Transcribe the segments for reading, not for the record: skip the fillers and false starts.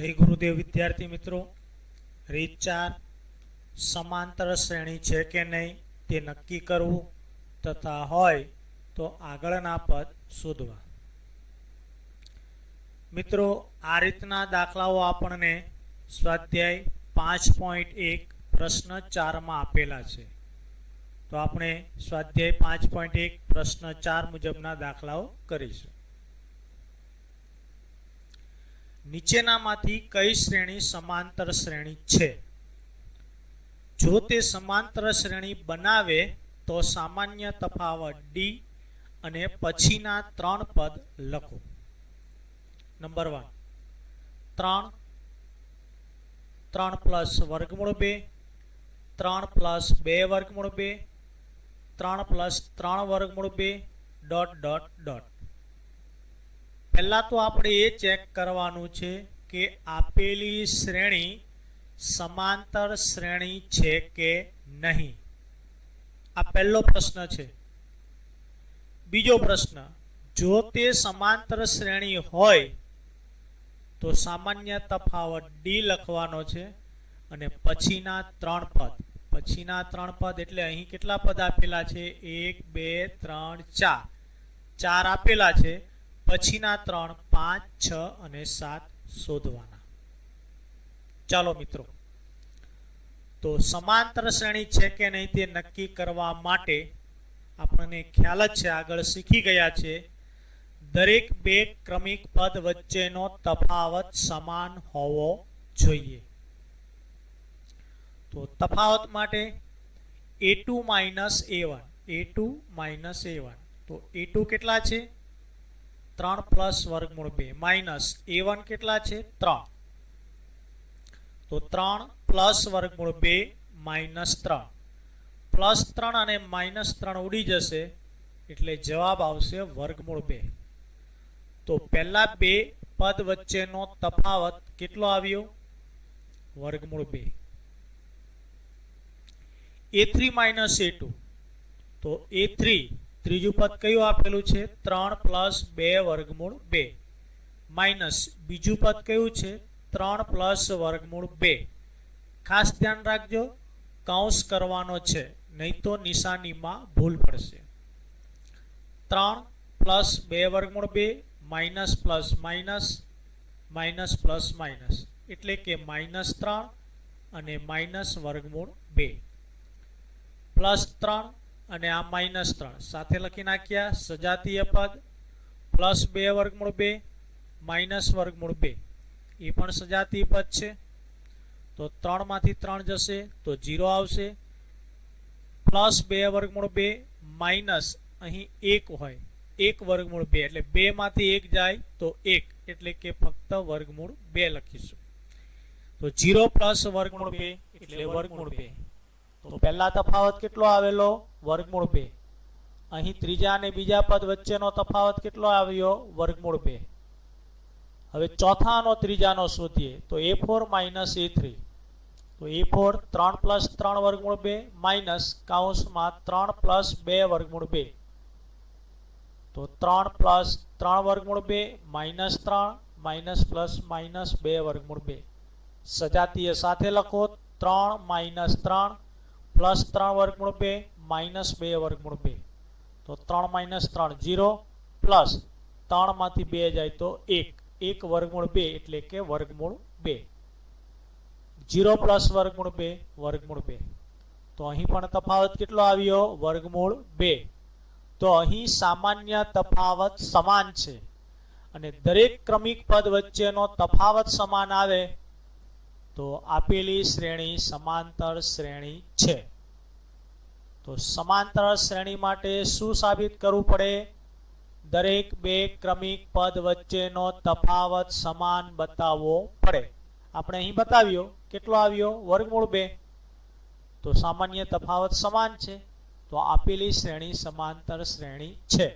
जय गुरुदेव विद्यार्थी मित्रों। રીત 4 समांतर श्रेणी है कि नहीं ते नक्की करवू तथा होय तो आगळना पद शोधवा। मित्रों, आ रीतना दाखलाओ आपने स्वाध्याय 5.1 प्रश्न 4 में आपेला है। तो आपणे स्वाध्याय 5.1 प्रश्न 4 मुजबना दाखलाओ करीशुं। नीचेनामांथी कई श्रेणी समांतर श्रेणी छे? जो ते समांतर श्रेणी बनावे तो सामान्य तफावत डी अने पछीना 3 पद लखो। नंबर 1 3 3 प्लस वर्गमूळ 2 3 प्लस 2 वर्गमूळ 2 3 प्लस 3 वर्गमूळ 2 डॉट डॉट डॉट। पहला तो आपणे ये चेक करवानुं छे कि आपेली श्रेणी समांतर श्रेणी छे के नहीं। आ पहलो प्रश्न छे। बीजो प्रश्न, जो ते समांतर श्रेणी होय तो सामान्य तफावत डी लखवानो छे अने पछीना 3 पद। पछीना 3 पद एटले अहीं केटला पद आपेला छे? 1 2 3 4 4 आपेला छे। पछीना 3 5 6 અને 7 શોધવાના। ચાલો મિત્રો, તો સમાંતર શ્રેણી છે કે નહીં તે નક્કી કરવા માટે આપણને ખ્યાલ જ છે, આગળ શીખી ગયા છે, દરેક બે ક્રમિક પદ વચ્ચેનો તફાવત સમાન હોવો જોઈએ। તો તફાવત માટે a2 a1 a2 a1 તો a2 કેટલા છે? 3 प्लस वर्गमूळ 2 माइनस a1 केटला छे? 3 तो 3 प्लस वर्गमूळ 2 माइनस 3 प्लस 3 अने माइनस 3 उड़ी जशे एटले जवाब आवशे वर्गमूळ 2। तो पहला बे पद वच्चेनो तफावत केटलो आव्यो? वर्गमूळ 2। a3 माइनस a2 तो a3 ત્રીજું પદ કયું આપેલું છે? 3 પ્લસ 2 વર્ગમૂળ 2 માઇનસ બીજું પદ કયું છે? 3 પ્લસ વર્ગમૂળ 2। ખાસ ધ્યાન રાખજો, કૌંસ કરવાનો છે, નહીં તો નિશાનીમાં ભૂલ પડશે। 3 પ્લસ 2 વર્ગમૂળ 2 minus plus minus minus plus minus એટલે કે માઇનસ 3 અને માઇનસ વર્ગમૂળ 2 પ્લસ 3 અને આ માઇનસ 3 સાથે લખી નાખ્યા। સજાતીય પદ પ્લસ 2 વર્ગમૂળ 2 માઇનસ વર્ગમૂળ 2 એ પણ સજાતીય પદ છે। તો 3 માંથી 3 જશે તો 0 આવશે। પ્લસ 2 વર્ગમૂળ 2 માઇનસ અહીં 1 હોય, 1 વર્ગમૂળ 2 એટલે 2 માંથી 1 જાય તો 1 એટલે કે ફક્ત વર્ગમૂળ 2 લખીશું। તો 0 પ્લસ વર્ગમૂળ 2 એટલે વર્ગમૂળ 2। तो पहला तफावत केटलो आवेलो? वर्गमूळ 2। अहीं त्रीजा अने बीजा पद वच्चेनो तफावत केटलो आव्यो? वर्गमूळ 2। हवे चौथानो त्रीजानो शोधीए तो a4 माइनस a3 तो a4 3 प्लस 3 वर्गमूळ 2 माइनस काउंसमां 3 प्लस 2 वर्गमूळ 2 तो 3 प्लस 3 वर्गमूळ 2 माइनस 3 माइनस प्लस माइनस 2 वर्गमूळ 2। सजातीय साथे लखो 3 माइनस 3 प्लस 3 वर्गमूळ 2 माइनस 2 वर्गमूळ 2 तो 3 माइनस 3 0 प्लस 3 मांथी 2 जाए तो 1 1 वर्गमूळ 2 एटले के वर्गमूळ 2। 0 प्लस वर्गमूळ 2 वर्गमूळ 2 तो अहीं पण तफावत केटलो आव्यो? वर्गमूळ 2। तो अहीं सामान्य तफावत समान छे अने दरेक क्रमिक पद वच्चेनो तफावत समान आवे तो आपेली श्रेणी समांतर श्रेणी छे। तो समांतर श्रेणी माटे शुं साबित करवू पड़े? दरेक बे क्रमिक पद वच्चेनो तफावत समान बताववो पड़े। आपणे અહીં બતાવ્યો, કેટલો આવ્યો? વર્ગમૂળ 2। તો સામાન્ય તફાવત સમાન છે, તો આપેલી શ્રેણી समांतर श्रेणी છે।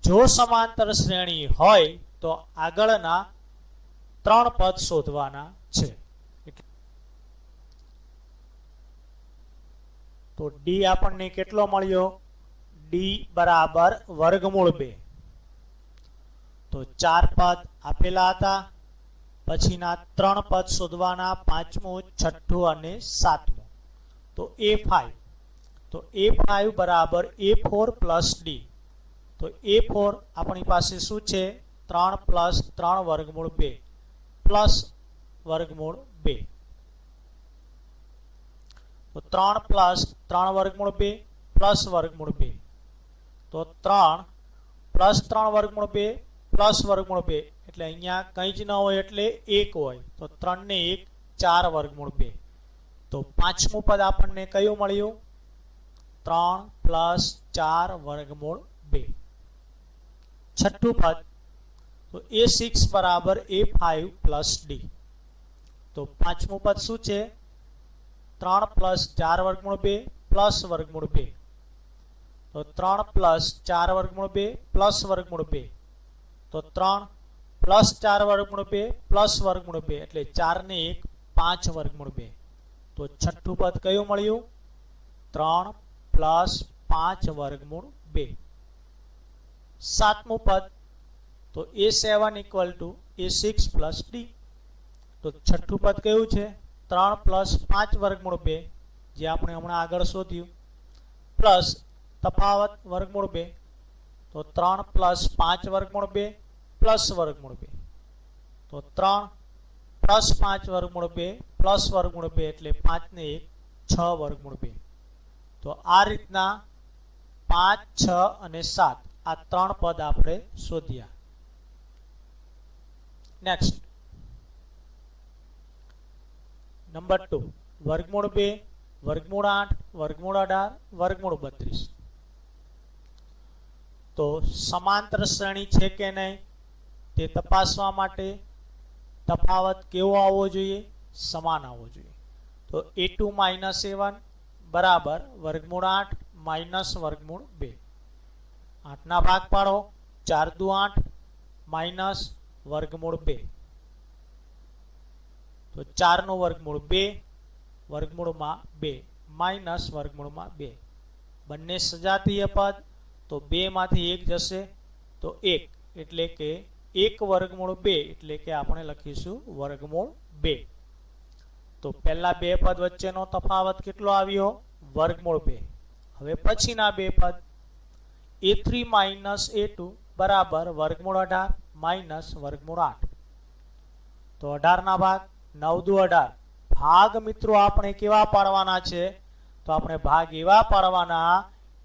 જો समांतर श्रेणी હોય તો આગળના 3 પદ શોધવાના છે। तो डी आपने केटलो मळ्यो? डी बराबर वर्गमूळ 2। तो 4 पद आपेला हता પછીના 3 પદ શોધવાના, પાંચમું, છઠ્ઠું અને સાતમું. તો A5, તો A5 બરાબર A4 પ્લસ ડી. તો A4 આપણી પાસે શું છે? 3 પ્લસ 3 વર્ગમૂળ 2 પ્લસ વર્ગમૂળ 2. તો 3 પ્લસ 3 વર્ગમૂળ 2 પ્લસ વર્ગમૂળ 2. તો 3 પ્લસ 3 વર્ગમૂળ 2 પ્લસ વર્ગમૂળ 2 એટલે અહીંયા કંઈ જ ન હોય એટલે 1 હોય. તો 3 ને 1 4 વર્ગમૂળ 2. તો પાંચમું પદ આપણને કયું મળ્યું? 3 પ્લસ 4 વર્ગમૂળ 2. છઠ્ઠું પદ, તો A6 બરાબર A5 પ્લસ ડી. તો પાંચમું પદ શું છે? 3 પ્લસ 4 વર્ગમૂળ 2 પ્લસ વર્ગમૂળ 2. તો 3 પ્લસ 4 વર્ગમૂળ 2 પ્લસ વર્ગમૂળ 2. તો 3 પ્લસ 4 વર્ગમૂળ 2 પ્લસ વર્ગમૂળ 2 એટલે 4 ને 1 5 વર્ગમૂળ 2. તો છઠ્ઠું પદ કયું મળ્યું? 3 પ્લસ 5 વર્ગમૂળ 2. સાતમું પદ, તો A7 equal to A6 plus D. તો છઠ્ઠું પદ કયું છે? 3 પ્લસ 5 વર્ગમૂળ 2 જે આપણે હમણાં આગળ શોધ્યું પ્લસ તફાવત વર્ગમૂળ 2. તો 3 પ્લસ 5 વર્ગમૂળ 2 પ્લસ વર્ગમૂળ 2. તો 3 પ્લસ 5 વર્ગમૂળ 2 પ્લસ વર્ગમૂળ 2 એટલે 5 ને 1 6 વર્ગમૂળ 2. તો આ રીતના 5, 6 અને 7 આ ત્રણ પદ આપણે શોધ્યા. નેક્સ્ટ નંબર 2, વર્ગમૂળ 2, વર્ગમૂળ 8, વર્ગમૂળ 18, વર્ગમૂળ 32. તો સમાંતર શ્રેણી છે કે નહીં તે તપાસવા માટે તફાવત કેવો આવવો જોઈએ? સમાન આવવો જોઈએ. તો A2 માઇનસ A1 બરાબર વર્ગમૂળ 8 માઇનસ વર્ગમૂળ 2. 8 ના ભાગ પાડો, 4 દુ 8 માઇનસ વર્ગમૂળ 2. તો 4 નું વર્ગમૂળ 2 વર્ગમૂળમાં 2 માઇનસ વર્ગમૂળમાં 2. બંને સજાતીય પદ, તો 2 માંથી 1 જશે તો 1 એટલે કે 1 વર્ગમૂળ 2 એટલે કે આપણે લખીશું વર્ગમૂળ 2. તો પહેલા બે પદ વચ્ચેનો તફાવત કેટલો આવ્યો? વર્ગમૂળ 2. હવે પછીના બે પદ A3 માઇનસ A2 બરાબર વર્ગમૂળ 18 માઇનસ વર્ગમૂળ 8. તો 18 ના ભાગ 9 દુ 18. ભાગ મિત્રો આપણે કેવા પાડવાના છે? તો આપણે ભાગ એવા પાડવાના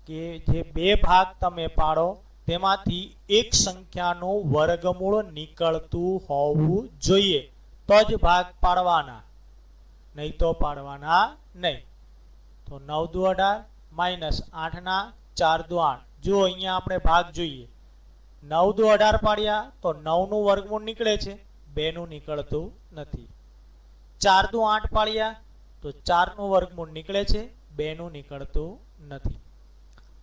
કે જે બે ભાગ તમે પાડો તેમાંથી એક સંખ્યાનું વર્ગમૂળ નીકળતું હોવું જોઈએ તો જ ભાગ પાડવાના, નહીં તો પાડવાના નહીં. તો 9 દુ 18 માઇનસ 8 ના 4 દુ 8. જો અહીંયા આપણે ભાગ જોઈએ, 9 દુ 18 પાડ્યા તો 9 નું વર્ગમૂળ નીકળે છે, 2 નું નીકળતું નથી. 4 દુ 8 પાડ્યા તો 4 નું વર્ગમૂળ નીકળે છે, 2 નું નીકળતું નથી.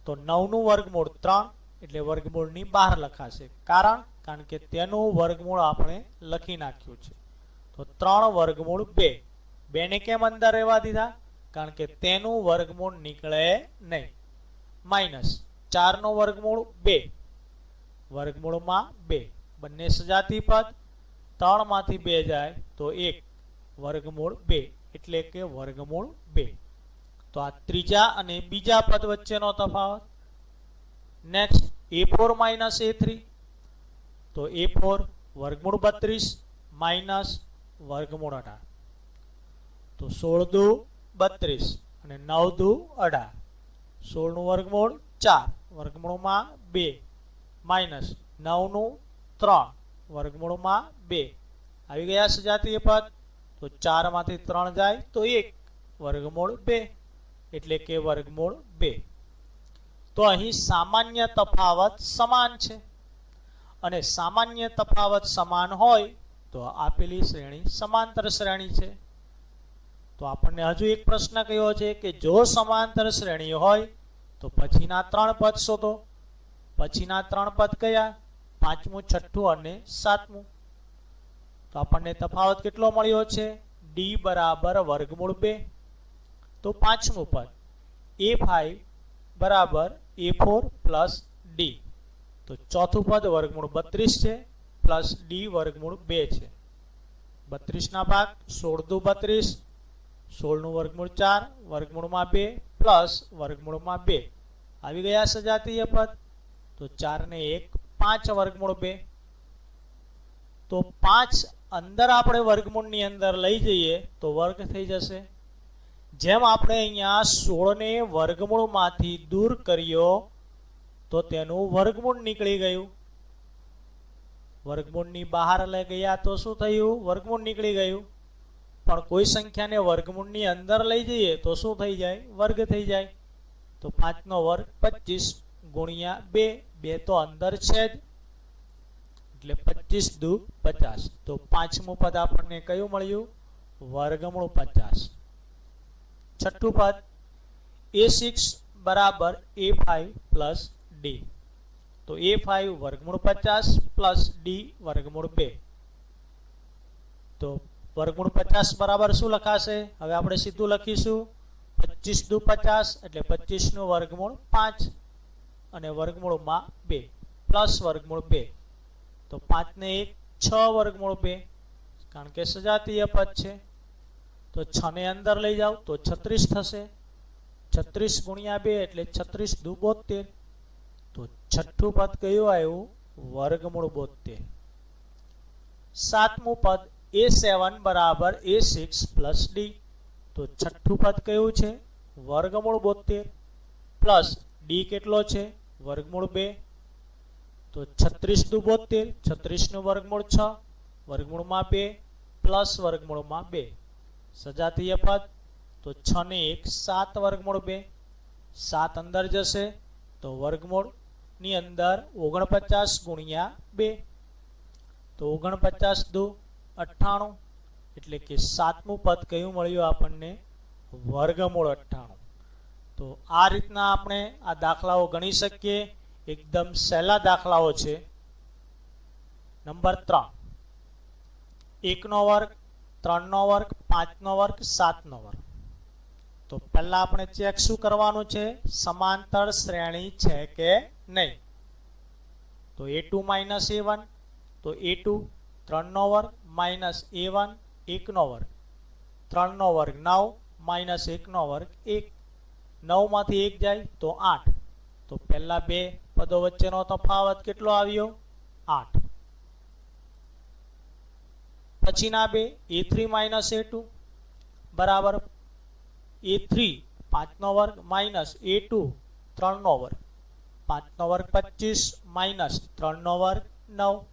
તો 9 નું વર્ગમૂળ 3 એટલે વર્ગમૂળની બહાર લખાશે. કારણ કે તેનું વર્ગમૂળ આપણે લખી નાખ્યું છે. તો 3 વર્ગમૂળ 2. 2 ને કેમ અંદર રહેવા દીધા? કારણ કે તેનું વર્ગમૂળ નીકળે નહીં. માઇનસ 4 નું વર્ગમૂળ 2 વર્ગમૂળમાં 2. બંને સજાતી પદ, 3 માંથી 2 જાય તો 1 વર્ગમૂળ 2 એટલે કે વર્ગમૂળ 2. તો આ ત્રીજા અને બીજા પદ વચ્ચેનો તફાવત. Next A4 minus A3. તો A4 વર્ગમૂળ 32 માઇનસ વર્ગમૂળ 18. તો 16 દુ 32 અને 9 દુ 18. 16 નું વર્ગમૂળ 4 વર્ગમૂળમાં 2 માઇનસ 9 નું 3 વર્ગમૂળમાં 2. આવી ગયા સજાતીય પદ. તો 4 માંથી 3 જાય તો 1 વર્ગમૂળ 2 એટલે કે વર્ગમૂળ 2. તો અહીં સામાન્ય તફાવત સમાન છે અને સામાન્ય તફાવત સમાન હોય તો આપેલી શ્રેણી સમાંતર શ્રેણી છે. તો આપણને હજુ એક પ્રશ્ન કયો છે કે જો સમાંતર શ્રેણી હોય તો પછીના 3 પદ શોધો. પછીના 3 પદ કયા? પાંચમું, છઠ્ઠું અને સાતમું. તો આપણને તફાવત કેટલો મળ્યો છે? D બરાબર વર્ગમૂળ 2. તો પાંચમું પદ A5 બરાબર A4 પ્લસ D. તો ચોથું પદ વર્ગમૂળ 32 છે પ્લસ D વર્ગમૂળ 2 છે. 32 ભાગ 16 દુ 32, 16 નું વર્ગમૂળ 4, વર્ગમૂળમાં 2 પ્લસ વર્ગમૂળમાં 2 આવી ગયા સજાતીય પદ. તો 4 ને 1 5 વર્ગમૂળ 2. તો 5 અંદર આપણે વર્ગમૂળની અંદર લઈ જઈએ તો વર્ગ થઈ જશે. જેમ આપણે અહીંયા 16 ને વર્ગમૂળમાંથી દૂર કર્યો તો તેનું વર્ગમૂળ નીકળી ગયું. વર્ગમૂળની બહાર લઈ ગયા તો શું થયું? વર્ગમૂળ નીકળી ગયું. પણ કોઈ સંખ્યાને વર્ગમૂળની અંદર લઈ જઈએ તો શું થઈ જાય? વર્ગ થઈ જાય. તો 5 નો વર્ગ 25 ગુણ્યા 2, 2 તો અંદર છે જ એટલે 25 દુ 50. તો પાંચમું પદ આપણને કયું મળ્યું? વર્ગમૂળ 50. છઠ્ઠું પદ a6 બરાબર a5 પ્લસ d. તો a5 વર્ગમૂળ 50 પ્લસ d વર્ગમૂળ 2. તો વર્ગમૂળ 50 બરાબર શું લખાશે? હવે આપણે સીધું લખીશું 25 દુ 50 એટલે 25 નું વર્ગમૂળ 5 અને વર્ગમૂળમાં 2 પ્લસ વર્ગમૂળ 2. તો 5 ને 1 6 વર્ગમૂળ 2 કારણ કે સજાતીય પદ છે. તો 6 ને અંદર લઈ જાઓ તો 36 થશે. 36 ગુણ્યા 2 એટલે 36 દુ 72. તો છઠ્ઠું પદ કયું આવ્યું? વર્ગમૂળ 72. સાતમું પદ a7 બરાબર a6 પ્લસ d. તો છઠ્ઠું પદ કયું છે? વર્ગમૂળ 72 પ્લસ d કેટલો છે? વર્ગમૂળ 2. તો 36 દુ 72, 36 નું વર્ગમૂળ 6, વર્ગમૂળમાં 2 પ્લસ વર્ગમૂળમાં 2 સજાતીય પદ. તો 6 ને 1 7 વર્ગમૂળ 2, 7 અંદર જશે તો વર્ગમૂળની અંદર 49 ગુણ્યા 2. તો 49 દુ 98 એટલે કે સાતમું પદ કયું મળ્યું આપણને? વર્ગમૂળ 98. તો આ રીતના આપણે આ દાખલાઓ ગણી શકીએ. એકદમ સહેલા દાખલાઓ છે. નંબર 3, 1 નો વર્ગ, 3 નો વર્ગ, 5 નો વર્ગ, 7 નો વર્ગ. તો પહેલા આપણે ચેક શું કરવાનું છે? સમાંતર શ્રેણી છે કે નહીં. તો a2 માઇનસ a1. તો a2 3 નો વર્ગ માઇનસ a1 1 નો વર્ગ. 3 નો વર્ગ 9 માઇનસ 1 નો વર્ગ 1. 9 માંથી 1 જાય તો 8. તો પહેલા બે પદો વચ્ચેનો તફાવત કેટલો આવ્યો? 8. પછીના બે a3 માઇનસ a2 બરાબર a3 5 નો વર્ગ માઇનસ a2 3 નો વર્ગ. 5 નો વર્ગ 25 માઇનસ 3 નો વર્ગ 9.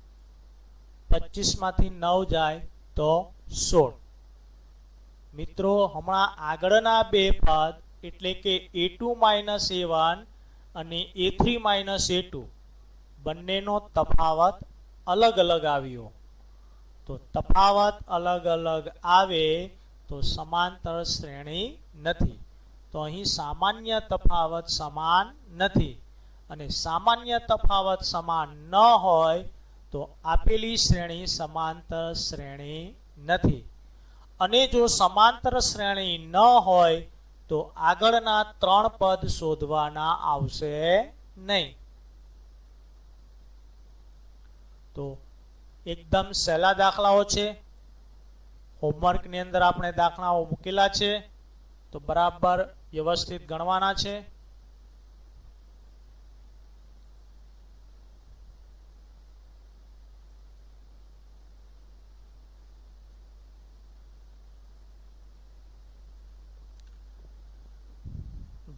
25 માંથી 9 જાય તો 16. મિત્રો હમણાં આગળના બે પદ એટલે કે a2 માઇનસ a1 અને a3 માઇનસ a2 બંનેનો તફાવત અલગ અલગ આવ્યો. તો તફાવત અલગ અલગ આવે તો સમાંતર શ્રેણી નથી. તો અહીં સામાન્ય તફાવત સમાન નથી અને સામાન્ય તફાવત સમાન ન હોય તો આપેલી શ્રેણી સમાંતર શ્રેણી નથી. અને જો સમાંતર શ્રેણી ન હોય તો આગળના 3 પદ શોધવાના આવશે નહીં. તો એકદમ સહેલા દાખલાઓ છે. હોમવર્કની અંદર આપણે દાખલાઓ મૂકેલા છે તો બરાબર વ્યવસ્થિત ગણવાના છે.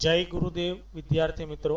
જય ગુરુદેવ વિદ્યાર્થી મિત્રો.